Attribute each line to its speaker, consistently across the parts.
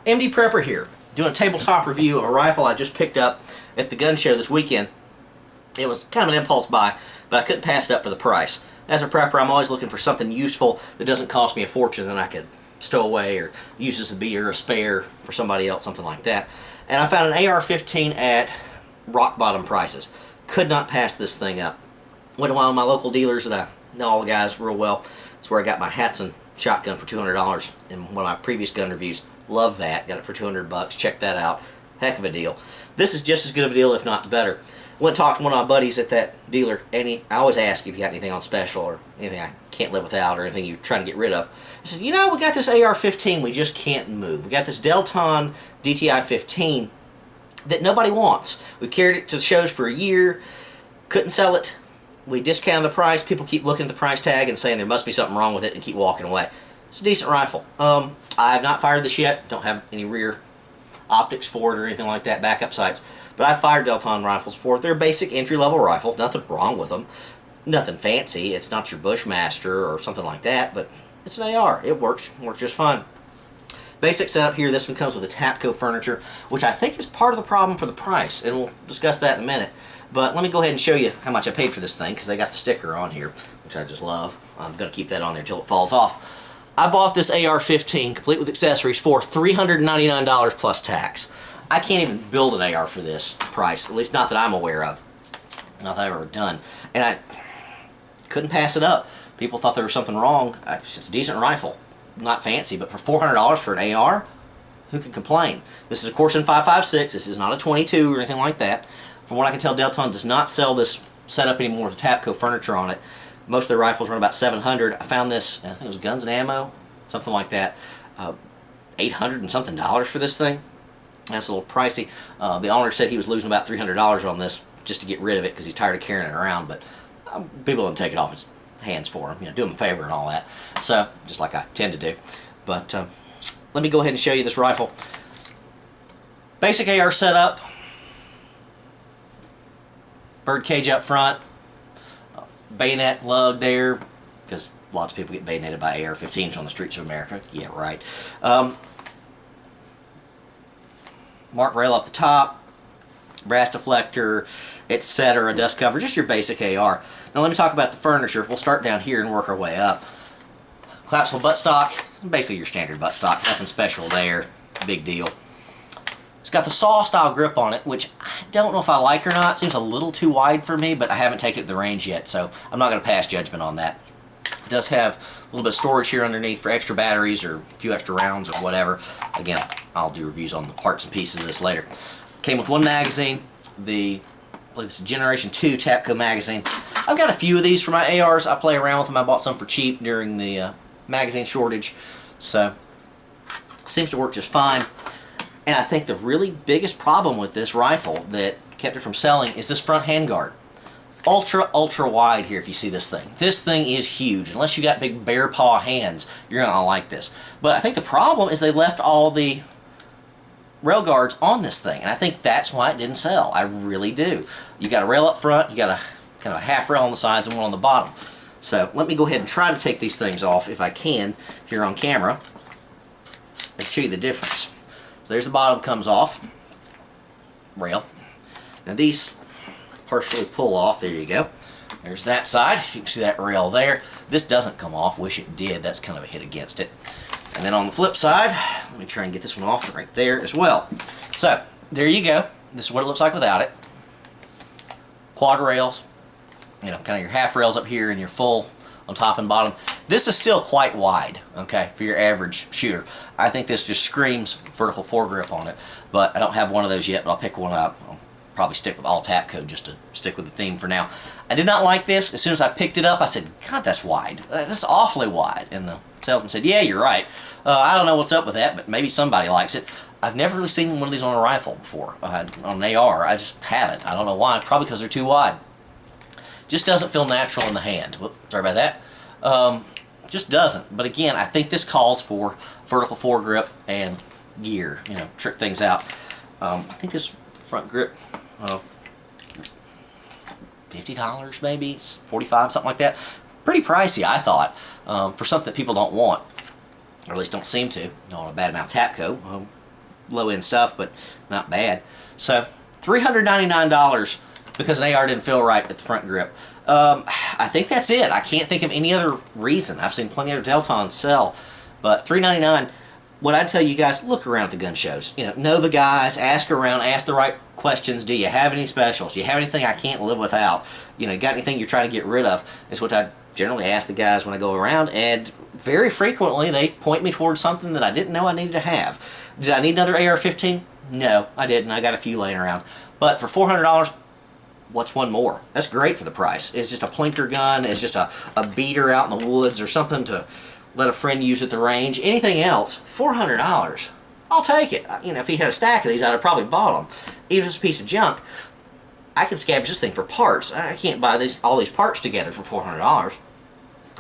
Speaker 1: MD Prepper here, doing a tabletop review of a rifle I just picked up at the gun show this weekend. It was kind of an impulse buy, but I couldn't pass it up for the price. As a prepper, I'm always looking for something useful that doesn't cost me a fortune that I could stow away or use as a beater, a spare for somebody else, something like that. And I found an AR-15 at rock bottom prices. Could not pass this thing up. Went to one of my local dealers that I know all the guys real well. That's where I got my Hatson shotgun for $200 in one of my previous gun reviews. Love that. Got it for $200. Check that out. Heck of a deal. This is just as good of a deal, if not better. Went and talked to one of my buddies at that dealer, and I always ask if you got anything on special or anything I can't live without or anything you're trying to get rid of. I said, you know, we got this AR-15 we just can't move. We got this Delton DTI 15 that nobody wants. We carried it to the shows for a year, couldn't sell it. We discounted the price. People keep looking at the price tag and saying there must be something wrong with it and keep walking away. It's a decent rifle. I have not fired this yet. Don't have any rear optics for it or anything like that, backup sights. But I've fired Delton rifles before. They're a basic entry-level rifle. Nothing wrong with them. Nothing fancy. It's not your Bushmaster or something like that, but it's an AR. It works just fine. Basic setup here. This one comes with a Tapco furniture, which I think is part of the problem for the price, and we'll discuss that in a minute. But let me go ahead and show you how much I paid for this thing, because they got the sticker on here, which I just love. I'm going to keep that on there until it falls off. I bought this AR-15, complete with accessories, for $399 plus tax. I can't even build an AR for this price, at least not that I'm aware of. Not that I've ever done. And I couldn't pass it up. People thought there was something wrong. It's a decent rifle. Not fancy, but for $400 for an AR, who can complain? This is, of course, in 5.56. This is not a 22 or anything like that. From what I can tell, Delton does not sell this setup anymore with Tapco furniture on it. Most of their rifles run about $700. I found this, I think it was Guns and Ammo, something like that. $800 and something for this thing. That's a little pricey. The owner said he was losing about $300 on this just to get rid of it because he's tired of carrying it around. But people don't take it off his hands for him, you know, do him a favor and all that. So just like I tend to do. But let me go ahead and show you this rifle. Basic AR setup. Birdcage up front. Bayonet lug there, because lots of people get bayoneted by AR-15s on the streets of America. Yeah, right. Mark rail up the top, brass deflector, etc., dust cover, just your basic AR. Now let me talk about the furniture. We'll start down here and work our way up. Collapsible buttstock, basically your standard buttstock, nothing special there, big deal. It's got the saw style grip on it, which I don't know if I like or not. It seems a little too wide for me, but I haven't taken it to the range yet, so I'm not going to pass judgment on that. It does have a little bit of storage here underneath for extra batteries or a few extra rounds or whatever. Again, I'll do reviews on the parts and pieces of this later. Came with one magazine, I believe it's a Generation 2 Tapco magazine. I've got a few of these for my ARs. I play around with them. I bought some for cheap during the magazine shortage, so it seems to work just fine. And I think the really biggest problem with this rifle that kept it from selling is this front handguard. Ultra wide here if you see this thing. This thing is huge. Unless you got big bear paw hands, you're going to like this. But I think the problem is they left all the rail guards on this thing. And I think that's why it didn't sell. I really do. You got a rail up front, you got a kind of a half rail on the sides and one on the bottom. So let me go ahead and try to take these things off if I can here on camera and show you the difference. So there's the bottom comes off, rail. Now these partially pull off, there you go. There's that side, if you can see that rail there. This doesn't come off, wish it did, that's kind of a hit against it. And then on the flip side, let me try and get this one off right there as well. So, there you go. This is what it looks like without it. Quad rails, you know, kind of your half rails up here and your full on top and bottom. This is still quite wide, okay, for your average shooter. I think this just screams vertical foregrip on it, but I don't have one of those yet, but I'll pick one up. I'll probably stick with all Tapco just to stick with the theme for now. I did not like this. As soon as I picked it up, I said, God, that's wide. That's awfully wide. And the salesman said, yeah, you're right. I don't know what's up with that, but maybe somebody likes it. I've never really seen one of these on a rifle before. On an AR, I just haven't. I don't know why. Probably because they're too wide. Just doesn't feel natural in the hand. Whoop, sorry about that. Just doesn't. But again, I think this calls for vertical foregrip and gear. You know, trick things out. I think this front grip, $50 maybe, $45, something like that. Pretty pricey, I thought, for something that people don't want, or at least don't seem to. Don't want to badmouth Tapco. low-end stuff, but not bad. So $399 because an AR didn't feel right at the front grip. I think that's it. I can't think of any other reason. I've seen plenty of Deltons sell, but $399. What I tell you guys, look around at the gun shows. You know the guys, ask around, ask the right questions. Do you have any specials? Do you have anything I can't live without? Got anything you're trying to get rid of? Is what I generally ask the guys when I go around, and very frequently they point me towards something that I didn't know I needed to have. Did I need another AR-15? No, I didn't. I got a few laying around. But for $400, what's one more? That's great for the price. It's just a plinker gun. It's just a beater out in the woods or something to let a friend use at the range. Anything else, $400. I'll take it. If he had a stack of these, I'd have probably bought them. Even if it's a piece of junk, I can scavenge this thing for parts. I can't buy all these parts together for $400.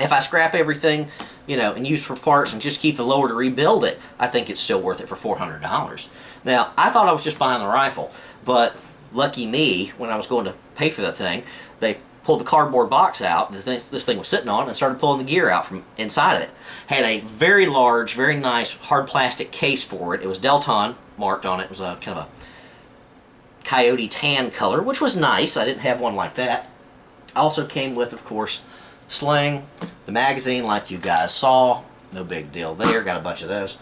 Speaker 1: If I scrap everything, and use for parts and just keep the lower to rebuild it, I think it's still worth it for $400. Now, I thought I was just buying the rifle, but lucky me, when I was going to pay for the thing, they pulled the cardboard box out that this thing was sitting on and started pulling the gear out from inside of it. Had a very large, very nice hard plastic case for it. It was Delton marked on it. It was a kind of a coyote tan color, which was nice. I didn't have one like that. Also came with, of course, sling, the magazine like you guys saw. No big deal there. Got a bunch of those.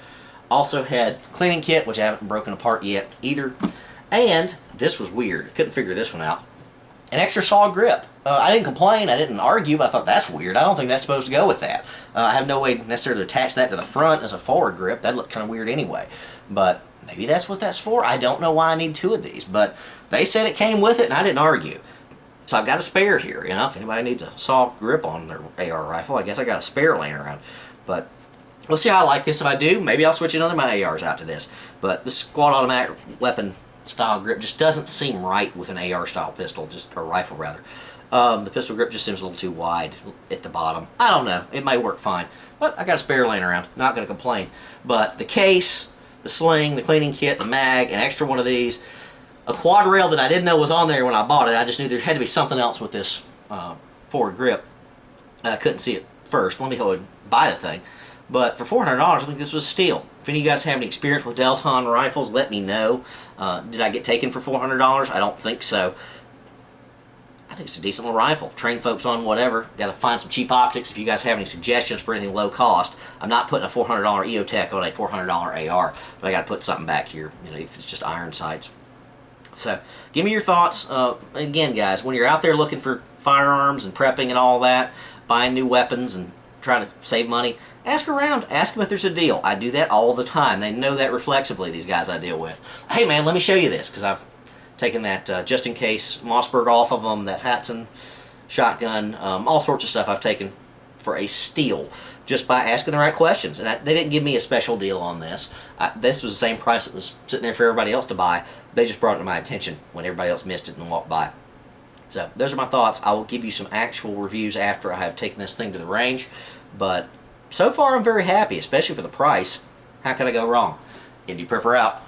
Speaker 1: Also had cleaning kit, which I haven't broken apart yet either. And this was weird. Couldn't figure this one out. An extra saw grip. I didn't complain, I didn't argue, but I thought that's weird. I don't think that's supposed to go with that. I have no way necessarily to attach that to the front as a forward grip. That'd look kind of weird anyway. But maybe that's what that's for. I don't know why I need two of these, but they said it came with it, and I didn't argue. So I've got a spare here. If anybody needs a saw grip on their AR rifle, I guess I got a spare laying around. But we'll see how I like this. If I do, maybe I'll switch another of my ARs out to this. But this squad automatic weapon style grip just doesn't seem right with an AR style pistol, or rifle rather. The pistol grip just seems a little too wide at the bottom. I don't know. It may work fine. But I got a spare laying around. Not going to complain. But the case, the sling, the cleaning kit, the mag, an extra one of these, a quad rail that I didn't know was on there when I bought it. I just knew there had to be something else with this forward grip. I couldn't see it first. Let me go and buy the thing. But for $400, I think this was a steal. If any of you guys have any experience with Delton rifles, let me know. Did I get taken for $400? I don't think so. I think it's a decent little rifle. Train folks on whatever. Got to find some cheap optics. If you guys have any suggestions for anything low cost, I'm not putting a $400 EOTech on a $400 AR, but I got to put something back here. If it's just iron sights. So, give me your thoughts. Again, guys, when you're out there looking for firearms and prepping and all that, buying new weapons and trying to save money, ask around. Ask them if there's a deal. I do that all the time. They know that reflexively, these guys I deal with. Hey, man, let me show you this, because I've taken that just in case Mossberg off of them, that Hatson shotgun, all sorts of stuff I've taken for a steal just by asking the right questions. And they didn't give me a special deal on this. This was the same price that was sitting there for everybody else to buy. They just brought it to my attention when everybody else missed it and walked by. So those are my thoughts. I will give you some actual reviews after I have taken this thing to the range. But so far I'm very happy, especially for the price. How could I go wrong? Indie Prepper out.